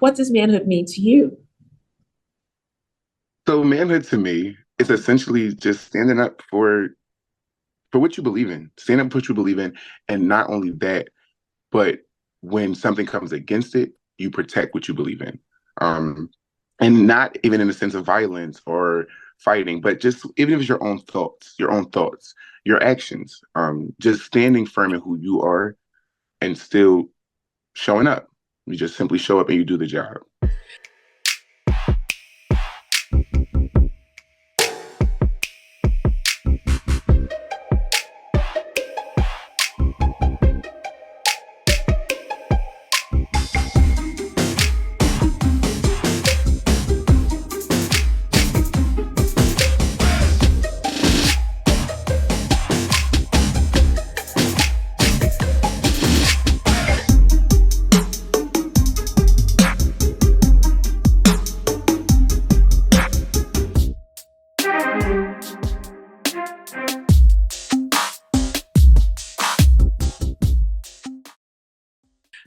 What does manhood mean to you? So manhood to me is essentially just standing up for what you believe in. Stand up for what you believe in, and not only that, but when something comes against it, you protect what you believe in. Um, and not even in the sense of violence or fighting, but just even if it's your own thoughts, your actions, just standing firm in who you are and still showing up. You just simply show up and you do the job.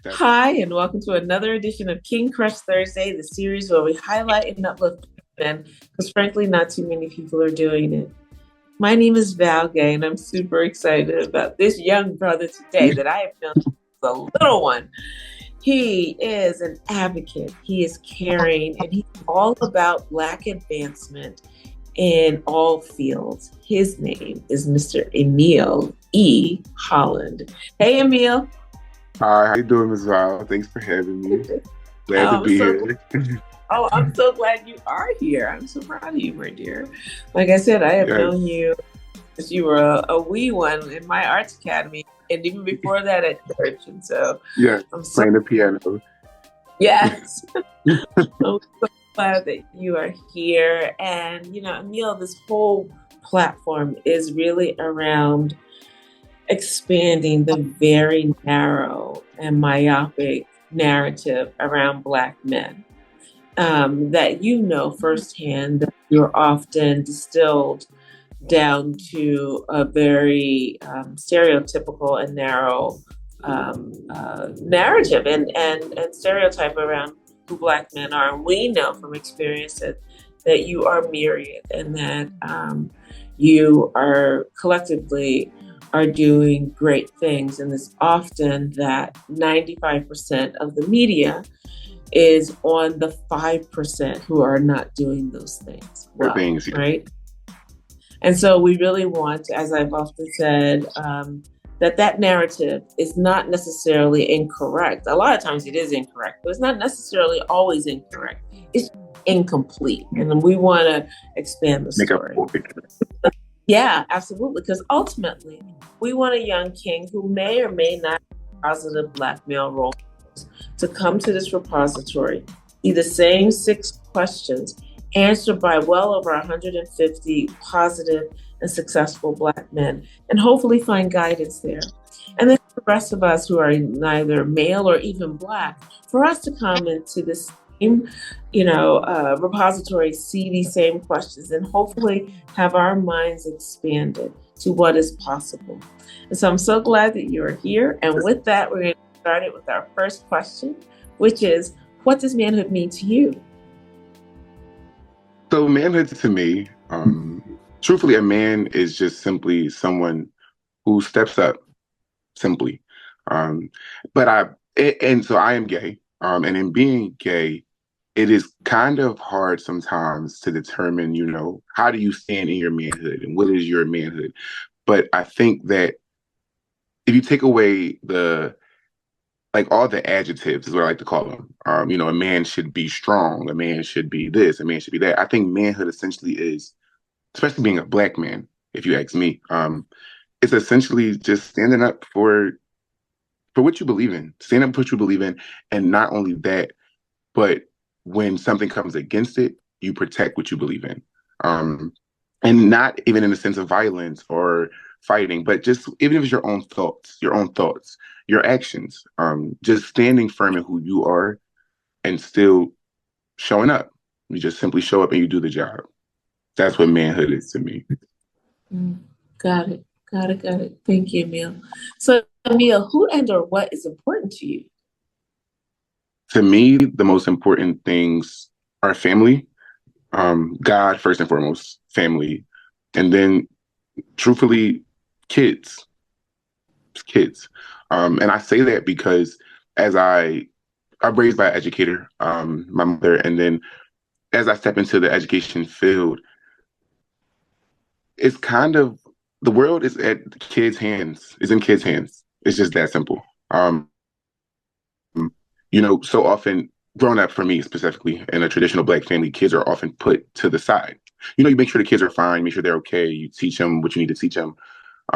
That's Hi, and welcome to another edition of King Crush Thursday, the series where we highlight and uplift men, because frankly, not too many people are doing it. My name is Val Gay, and I'm super excited about this young brother today that I have known since a little one. He is an advocate, he is caring, and he's all about Black advancement in all fields. His name is Mr. Emile E. Holland. Hey, Emile. Hi, how you doing, Ms. Val? Thanks for having me. Glad to I'm be so here. Oh, I'm so glad you are here. I'm so proud of you, my dear. Like I said, I have Yes, known you since you were a wee one in my arts academy, and even before that at church. And so yes, I'm so, playing the piano. yes, I'm so glad that you are here. And, Emile, this whole platform is really around expanding the very narrow and myopic narrative around Black men. That you know firsthand that you're often distilled down to a very stereotypical and narrow narrative and stereotype around who Black men are. And we know from experience that you are myriad and that you are collectively are doing great things. And it's often that 95% of the media is on the 5% who are not doing those things For well, things, yeah. right? And so we really want to, as I've often said, that narrative is not necessarily incorrect. A lot of times it is incorrect, but it's not necessarily always incorrect. It's incomplete. And we want to expand the Make up story. for it. Yeah, absolutely. Because ultimately, we want a young king who may or may not have positive Black male role to come to this repository, see the same 6 questions answered by well over 150 positive and successful Black men, and hopefully find guidance there. And then for the rest of us who are neither male or even Black, for us to come into this same, repository, see these same questions, and hopefully have our minds expanded to what is possible. And so I'm so glad that you're here. And with that, we're going to start it with our first question, which is, what does manhood mean to you? So manhood to me, truthfully, a man is just simply someone who steps up, simply. Um, but and so I am gay. And in being gay, it is kind of hard sometimes to determine, how do you stand in your manhood and what is your manhood? But I think that if you take away like all the adjectives is what I like to call them. A man should be strong, a man should be this, a man should be that. I think manhood essentially is, especially being a Black man, if you ask me, it's essentially just standing up for what you believe in. Stand up for what you believe in, and not only that, but when something comes against it, you protect what you believe in. And not even in the sense of violence or fighting, but just even if it's your own thoughts, your actions, just standing firm in who you are and still showing up. You just simply show up and you do the job. That's what manhood is to me. Mm, got it. Got it. Got it. Thank you, Emile. So, Emile, who and or what is important to you? to me, the most important things are family, God first and foremost, family, and then truthfully, kids, kids. And I say that because as I'm raised by an educator, my mother, and then as I step into the education field, it's kind of the world is at kids' hands, is in kids' hands. It's just that simple. So often growing up for me specifically in a traditional Black family, kids are often put to the side. You make sure the kids are fine, make sure they're okay. You teach them what you need to teach them.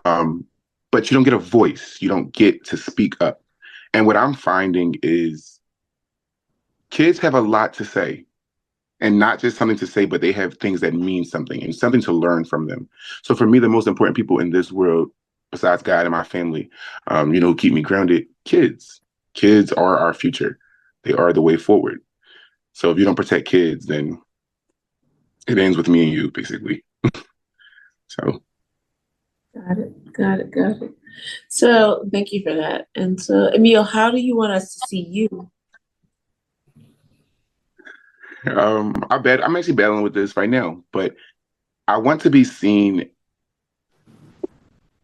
But you don't get a voice. You don't get to speak up. And what I'm finding is kids have a lot to say, and not just something to say, but they have things that mean something and something to learn from them. So for me, the most important people in this world, besides God and my family, who keep me grounded, kids. Kids are our future. They are the way forward. So if you don't protect kids, then it ends with me and you, basically. So. Got it. So thank you for that. And so, Emile, how do you want us to see you? I'm actually battling with this right now, but I want to be seen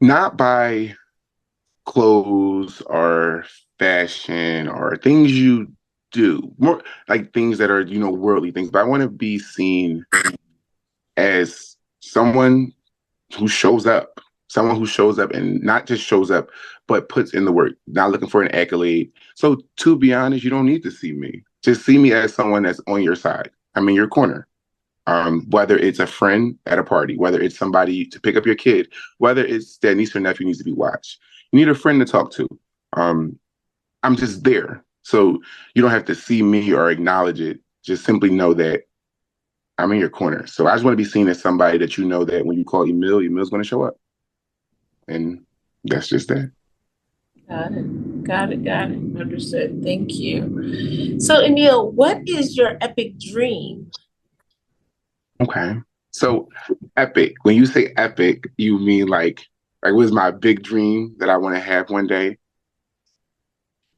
not by clothes or fashion or things you do, more like things that are, worldly things, but I want to be seen as someone who shows up, and not just shows up, but puts in the work, not looking for an accolade. So to be honest, you don't need to see me. Just see me as someone that's on your side. I'm in your corner. Whether it's a friend at a party, whether it's somebody to pick up your kid, whether it's that niece or nephew needs to be watched. You need a friend to talk to. I'm just there. So you don't have to see me or acknowledge it. Just simply know that I'm in your corner. So I just want to be seen as somebody that you know that when you call Emile, Emile's going to show up. And that's just that. Got it. Understood. Thank you. So, Emile, what is your epic dream? Okay. So epic. When you say epic, you mean like what is my big dream that I want to have one day?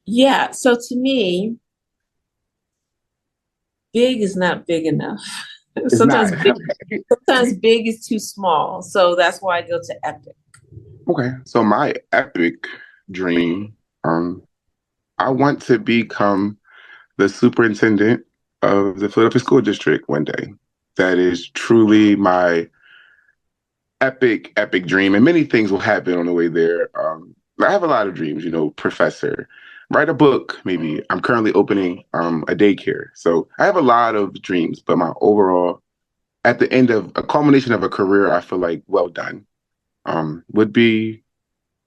Yeah. So to me, big is not big enough. It's not. Sometimes big is too small. So that's why I go to epic. Okay. So my epic dream, I want to become the superintendent of the Philadelphia School District one day. That is truly my epic dream. And many things will happen on the way there. I have a lot of dreams, professor, write a book, maybe. I'm currently opening a daycare. So I have a lot of dreams, but my overall, at the end of a culmination of a career, I feel like well done, would be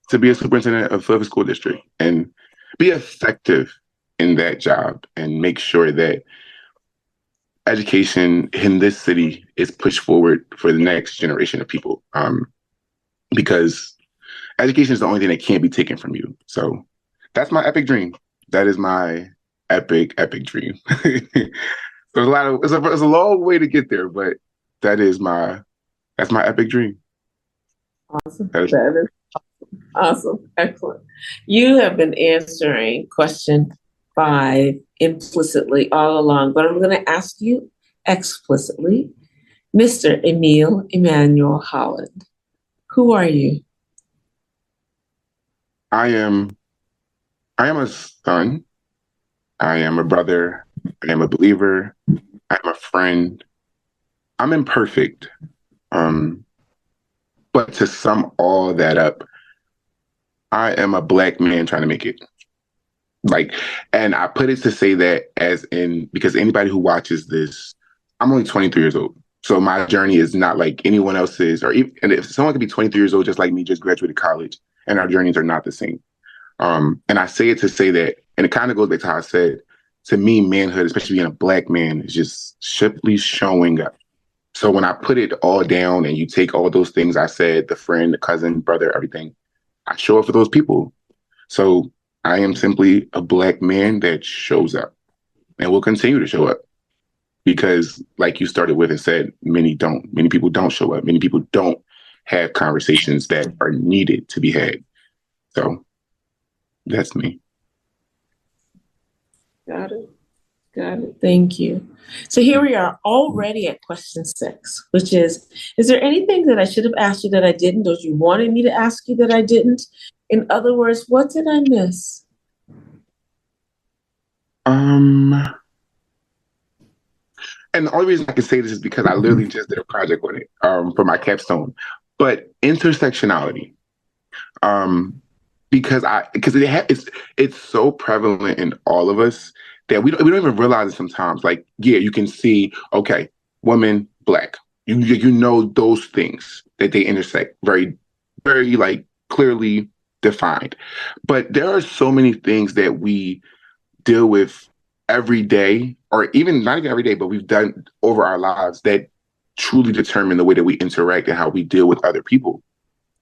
to be a superintendent of Philadelphia School District and be effective in that job and make sure that education in this city is pushed forward for the next generation of people. Because education is the only thing that can't be taken from you. So that's my epic dream. That is my epic dream. So it's a long way to get there, but that's my epic dream. Awesome. That is awesome. Excellent. You have been answering question 5 implicitly all along, but I'm going to ask you explicitly, Mr. Emile Emmanuel Holland, who are you? I am a son. I am a brother. I am a believer. I'm a friend. I'm imperfect. But to sum all that up, I am a Black man trying to make it. And I put it to say that as in, because anybody who watches this, I'm only 23 years old. So my journey is not like anyone else's, and if someone could be 23 years old, just like me, just graduated college, and our journeys are not the same. And I say it to say that, and it kind of goes back to how I said, to me, manhood, especially being a Black man, is just simply showing up. So when I put it all down and you take all those things I said, the friend, the cousin, brother, everything, I show up for those people. So I am simply a Black man that shows up and will continue to show up. Because like you started with and said, many people don't show up. Many people don't have conversations that are needed to be had. So that's me. Got it. Got it. Thank you. So here we are already at question 6, which is there anything that I should have asked you that I didn't, or you wanted me to ask you that I didn't? In other words, what did I miss? And the only reason I can say this is because I literally just did a project on it for my capstone. But intersectionality, because it's so prevalent in all of us that we don't even realize it sometimes. Like, yeah, you can see, okay, woman, black. You know those things that they intersect very, very like clearly defined. But there are so many things that we deal with every day, or even not even every day, but we've done over our lives that truly determine the way that we interact and how we deal with other people.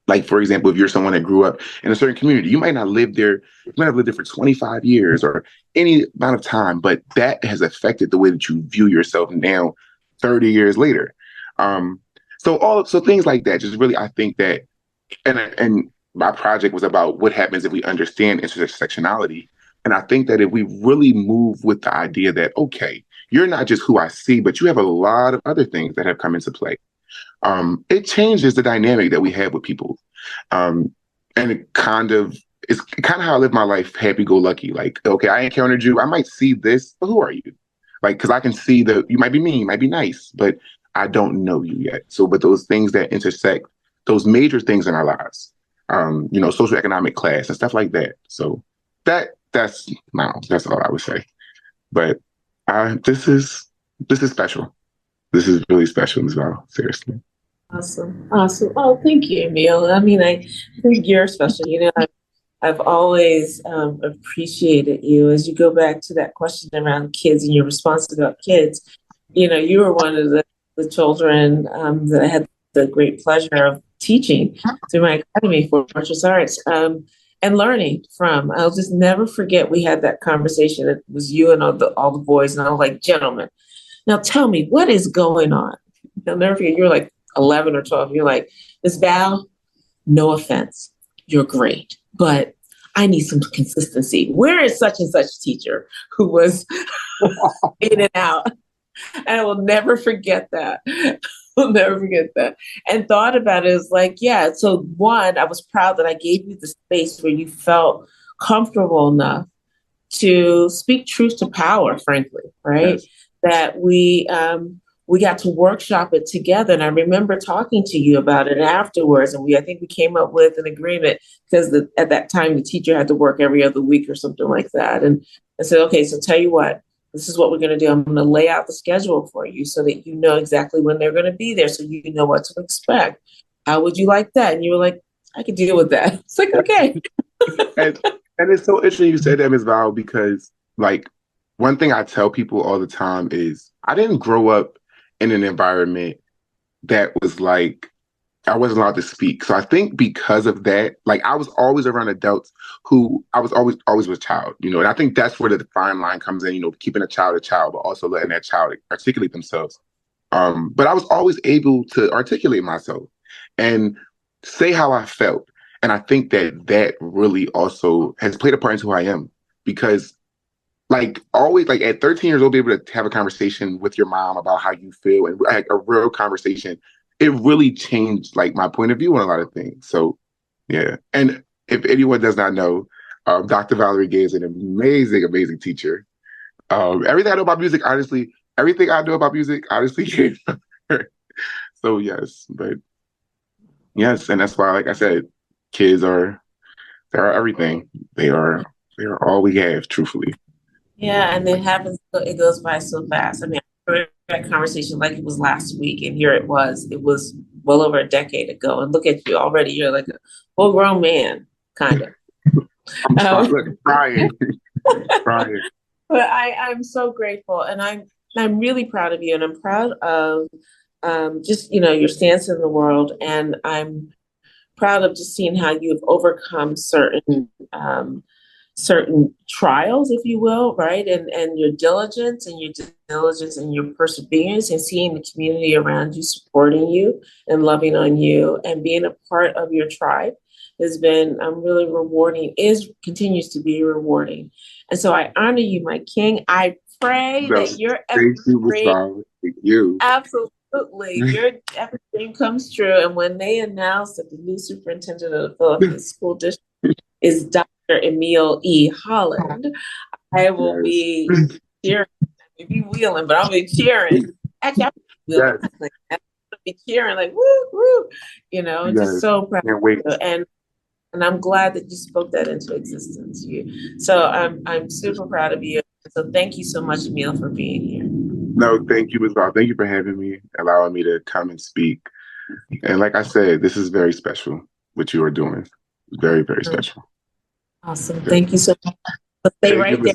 Like, for example, if you're someone that grew up in a certain community, you might not live there, you might have lived there for 25 years or any amount of time, but that has affected the way that you view yourself now 30 years later. So things like that, just really, I think that, and my project was about what happens if we understand intersectionality. And I think that if we really move with the idea that, okay, you're not just who I see, but you have a lot of other things that have come into play. It changes the dynamic that we have with people. And it's kind of how I live my life, happy-go-lucky. Like, okay, I encountered you. I might see this, but who are you? Like, because I can see you might be mean, you might be nice, but I don't know you yet. So, but those things that intersect, those major things in our lives, socioeconomic class and stuff like that. So that's all I would say. But this is special. This is really special as well. Seriously. Awesome. Oh, thank you, Emile. I mean, I think you're special. I've always appreciated you. As you go back to that question around kids and your response about kids, you were one of the children that I had the great pleasure of teaching through my academy for martial arts and learning from. I'll just never forget we had that conversation. It was you and all the boys, and I was like, gentlemen, now tell me, what is going on? I'll never forget, you were like 11 or 12. You're like, Miss Val, no offense, you're great, but I need some consistency. Where is such and such teacher who was in and out? And I will never forget that. I'll never forget that. And thought about it as like, yeah. So one, I was proud that I gave you the space where you felt comfortable enough to speak truth to power, frankly, right? Yes. That we got to workshop it together. And I remember talking to you about it afterwards. And I think we came up with an agreement because at that time, the teacher had to work every other week or something like that. And I said, okay, so tell you what, this is what we're going to do. I'm going to lay out the schedule for you so that you know exactly when they're going to be there, so you know what to expect. How would you like that? And you were like, I could deal with that. It's like, okay. and it's so interesting you said that, Ms. Val, because like one thing I tell people all the time is I didn't grow up in an environment that was like, I wasn't allowed to speak. So I think because of that, like I was always around adults who I was always with child, and I think that's where the fine line comes in, keeping a child, but also letting that child articulate themselves. But I was always able to articulate myself and say how I felt. And I think that really also has played a part into who I am, because like always, like at 13 years old, be able to have a conversation with your mom about how you feel and like a real conversation. It really changed like my point of view on a lot of things. So yeah. And if anyone does not know, Dr. Valerie Gay is an amazing, amazing teacher. Everything I know about music, honestly, came from her. So yes, and that's why, like I said, kids they're everything. They are all we have, truthfully. Yeah, and it goes by so fast. I mean, I remember that conversation like it was last week, and here it was well over a decade ago. And look at you already, you're like a full grown man, kind of. I'm trying. But I'm so grateful, and I'm really proud of you, and I'm proud of just your stance in the world, and I'm proud of just seeing how you've overcome certain trials, if you will, right? And your diligence and your perseverance, and seeing the community around you supporting you and loving on you and being a part of your tribe has been really rewarding, continues to be rewarding. And so I honor you, my king. I pray that your thank you, Ms. dream, Violet. Thank you. absolutely, your epic dream comes true. And when they announce that the new superintendent of the Philippines School District is Dr. Emile E. Holland, I will be cheering. Maybe wheeling, but I'll be cheering. Actually, I'll be wheeling. I'll be cheering like woo woo. You know, just so proud. Can't wait. And I'm glad that you spoke that into existence. So I'm super proud of you. So thank you so much, Emile, for being here. No, thank you, Ms. Violet. Thank you for having me, allowing me to come and speak. And like I said, this is very special, what you are doing. Very, very special. Awesome. Thank you so much. So stay right there.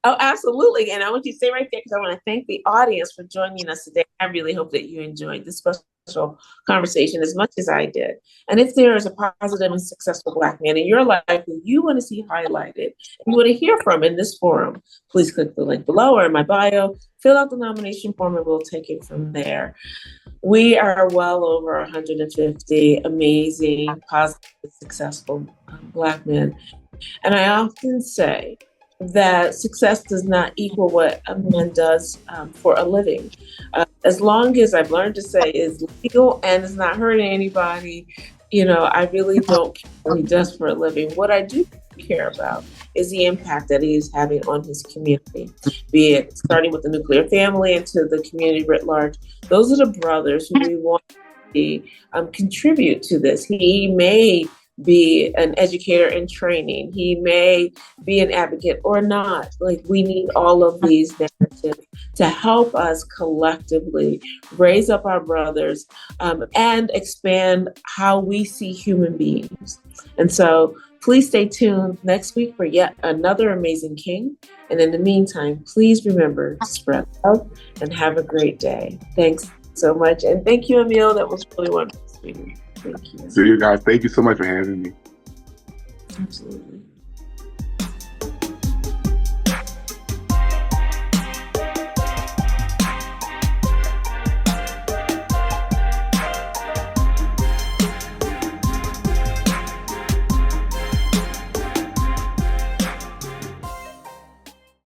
Oh, absolutely. And I want you to stay right there because I want to thank the audience for joining us today. I really hope that you enjoyed this special conversation as much as I did. And if there is a positive and successful Black man in your life that you want to see highlighted and you want to hear from in this forum, please click the link below or in my bio, fill out the nomination form, and we'll take it from there. We are well over 150 amazing, positive, successful Black men. And I often say that success does not equal what a man does for a living. As long as I've learned to say is legal and is not hurting anybody, you know, I really don't care what he does for a living. What I do care about is the impact that he is having on his community, be it starting with the nuclear family and to the community writ large. Those are the brothers who we want to see contribute to this. He may be an educator in training. He may be an advocate or not. Like, we need all of these narratives to help us collectively raise up our brothers and expand how we see human beings. And so please stay tuned next week for yet another amazing king. And in the meantime, please remember to spread love and have a great day. Thanks so much. And thank you, Emile. That was really wonderful speaking. Thank you. So you guys, thank you so much for having me. Absolutely.